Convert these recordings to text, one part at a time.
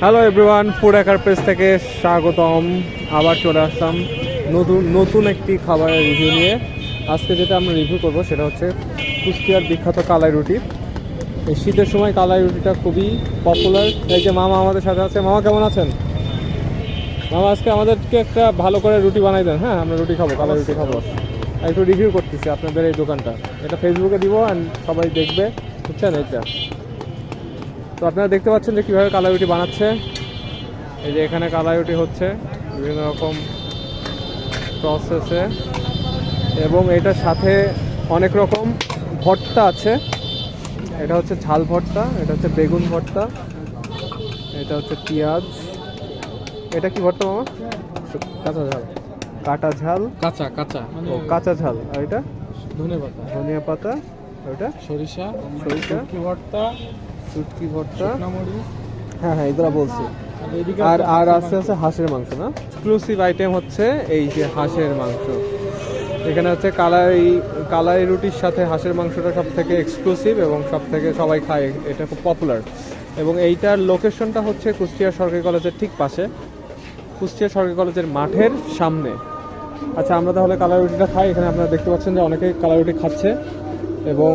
Hello everyone, food hacker page থেকে স্বাগতম। আবার চলে আসলাম নতুন একটি খাবারের রিভিউ নিয়ে। আজকে যেটা আমরা রিভিউ করব সেটা হচ্ছে কুষ্টিয়ার বিখ্যাত কালাই রুটি। এই শীতের সময় কালাই রুটিটা খুবই পপুলার। এই যে মামা আমাদের সাথে আছে। মামা কেমন আছেন? মামা আজকে আমাদেরকে একটা ভালো করে রুটি বানাই দেন। হ্যাঁ, আমরা রুটি খাবো, কালাই রুটি খাবো। একটু রিভিউ করতেছি আপনাদের এই দোকানটা। এটা ফেসবুকে দিব অ্যান্ড সবাই দেখবে, বুঝছেন? এইটা তো আপনারা দেখতে পাচ্ছেন যে কীভাবে কালাই রুটি বানাচ্ছে। এই যে এখানে কালাই রুটি হচ্ছে বিভিন্ন রকম প্রসেসে, এবং এটার সাথে অনেক রকম ভর্তা আছে। এটা হচ্ছে ঝাল ভর্তা, এটা হচ্ছে বেগুন ভর্তা, এটা হচ্ছে পেঁয়াজ। এটা কি ভর্তা মামা? কাঁচা ঝাল, কাটা ঝাল, কাঁচা কাঁচা ও কাঁচা ঝাল। আর এটা ধনিয়া পাতা, ওটা সরিষা ভর্তা, চুটকি ভর্তা। হ্যাঁ হ্যাঁ, এগুলো বলছি। আর আর আছে হাঁসের মাংস। না, এক্সক্লুসিভ আইটেম হচ্ছে এই যে হাঁসের মাংস। এখানে হচ্ছে কালাই রুটির সাথে হাঁসের মাংসটা সব থেকে এক্সক্লুসিভ এবং সব থেকে সবাই খায়, এটা খুব পপুলার। এবং এইটার লোকেশনটা হচ্ছে কুষ্টিয়া সরকারি কলেজের ঠিক পাশে, কুষ্টিয়া সরকারি কলেজের মাঠের সামনে। আচ্ছা, আমরা তাহলে কালাই রুটিটা খাই। এখানে আপনারা দেখতে পাচ্ছেন যে অনেকেই কালাই রুটি খাচ্ছে এবং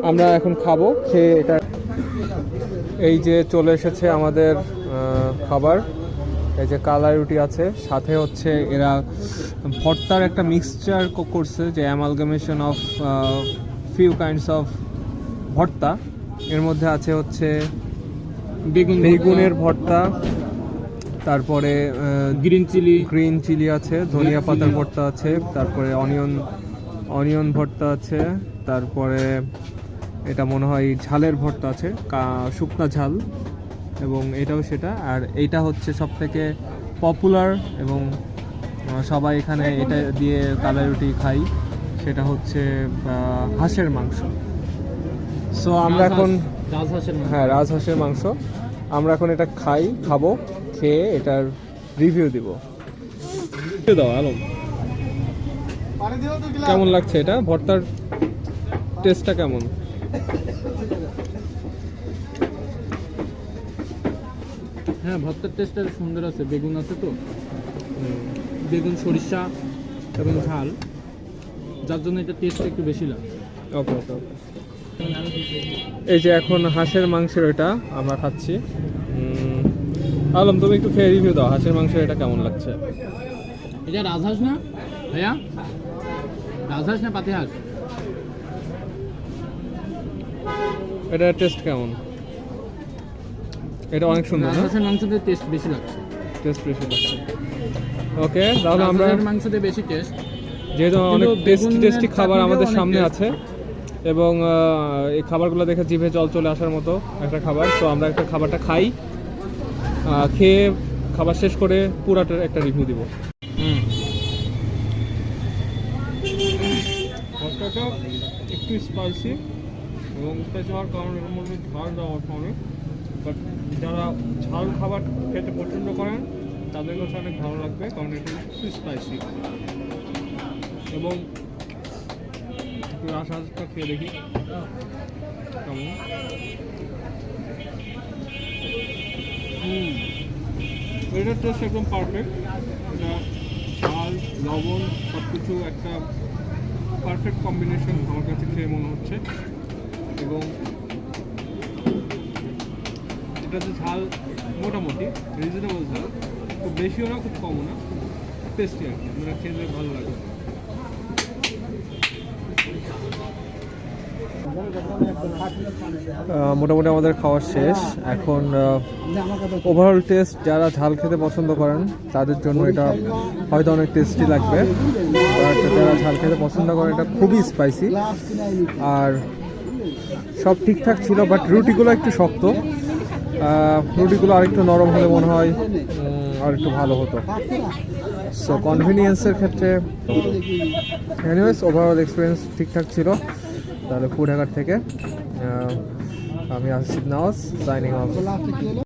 আমরা এখন খাবো। খেয়ে এটা এই যে চলে এসেছে আমাদের খাবার। এই যে কালাই রুটি আছে, সাথে হচ্ছে এরা ভর্তার একটা মিক্সচার করছে, যে amalgamation of few kinds of ভর্তা। এর মধ্যে আছে হচ্ছে বেগুনের ভর্তা, তারপরে গ্রিন চিলি আছে, ধনিয়া পাতার ভর্তা আছে, তারপরে অনিয়ন ভর্তা আছে, তারপরে এটা মনে হয় ঝালের ভর্তা আছে, শুকনা ঝাল, এবং এটাও সেটা। আর এইটা হচ্ছে সব থেকে পপুলার এবং সবাই এখানে এটা দিয়ে কালাই রুটি খাই, সেটা হচ্ছে হাঁসের মাংস। সো আমরা এখন রাজহাঁসের মাংস আমরা এখন এটা খাবো, খেয়ে এটার রিভিউ দিব। দাও আলম, কেমন লাগছে এটা? ভর্তার টেস্টটা কেমন? হ্যাঁ, ভর্তার টেস্টটা সুন্দর আছে। বেগুন আছে তো, বেগুন, সরিষা এবং ঝাল, যার জন্য এটা টেস্ট একটু বেশি লাগছে। ওকে ওকে ওকে। এই যে এখন হাঁসের মাংসের এটা আমরা খাচ্ছি। আলম, তুমি একটু খেয়ে রিভিউ দাও, হাঁসের মাংসের এটা কেমন লাগছে? এটা রাজহাঁস না ভাইয়া? রাজহাঁস না পাতি হাঁস? এটার টেস্ট কেমন? এটা অনেক সুন্দর। রাজহাঁসের মাংসতে টেস্ট বেশি লাগছে। ওকে, তাহলে আমরা মাংসতে বেশি টেস্ট, যেহেতু অনেক টেস্টি খাবার আমাদের সামনে আছে এবং এই খাবারগুলো দেখে জিভে জল চলে আসার মতো একটা খাবার। তো আমরা একটা খাবারটা খাই, খেয়ে খাবার শেষ করে পুরাটার একটা রিভিউ দিব। ভর্তাটা একটু স্পাইসি, এবং স্পাইসি হওয়ার কারণে এর মধ্যে ঝাল দেওয়া অনেক, বাট যারা ঝাল খাবার খেতে পছন্দ করেন তাদের কাছে অনেক ভালো লাগবে, কারণ এটা একটু স্পাইসি। এবং রাজহাঁসটা খেয়ে দেখি কেমন। এটার টেস্ট একদম পারফেক্ট। এটা ঝাল, লবণ সব কিছু একটা পারফেক্ট কম্বিনেশন আমার কাছে খেয়ে মনে হচ্ছে। এবং এটাতে ঝাল মোটামুটি রিজনেবল ঝাল, খুব বেশিও না খুব কমও না, খুব টেস্টি আর কি। আপনারা খেতে ভালো লাগে। মোটামুটি আমাদের খাওয়া শেষ। এখন ওভারঅল টেস্ট, যারা ঝাল খেতে পছন্দ করেন তাদের জন্য এটা হয়তো অনেক টেস্টি লাগবে, বাট যারা ঝাল খেতে পছন্দ করেন এটা খুবই স্পাইসি। আর সব ঠিকঠাক ছিল, বাট রুটিগুলো একটু শক্ত। রুটিগুলো আরেকটু নরম হলে মনে হয় আর একটু ভালো হতো। সো কনভিনিয়েন্সের ক্ষেত্রে এনিওয়েজ ওভারঅল এক্সপিরিয়েন্স ঠিকঠাক ছিল। তাহলে ফুড হ্যাকার থেকে আমি আসিফ নওয়াজ, সাইনিং অফ।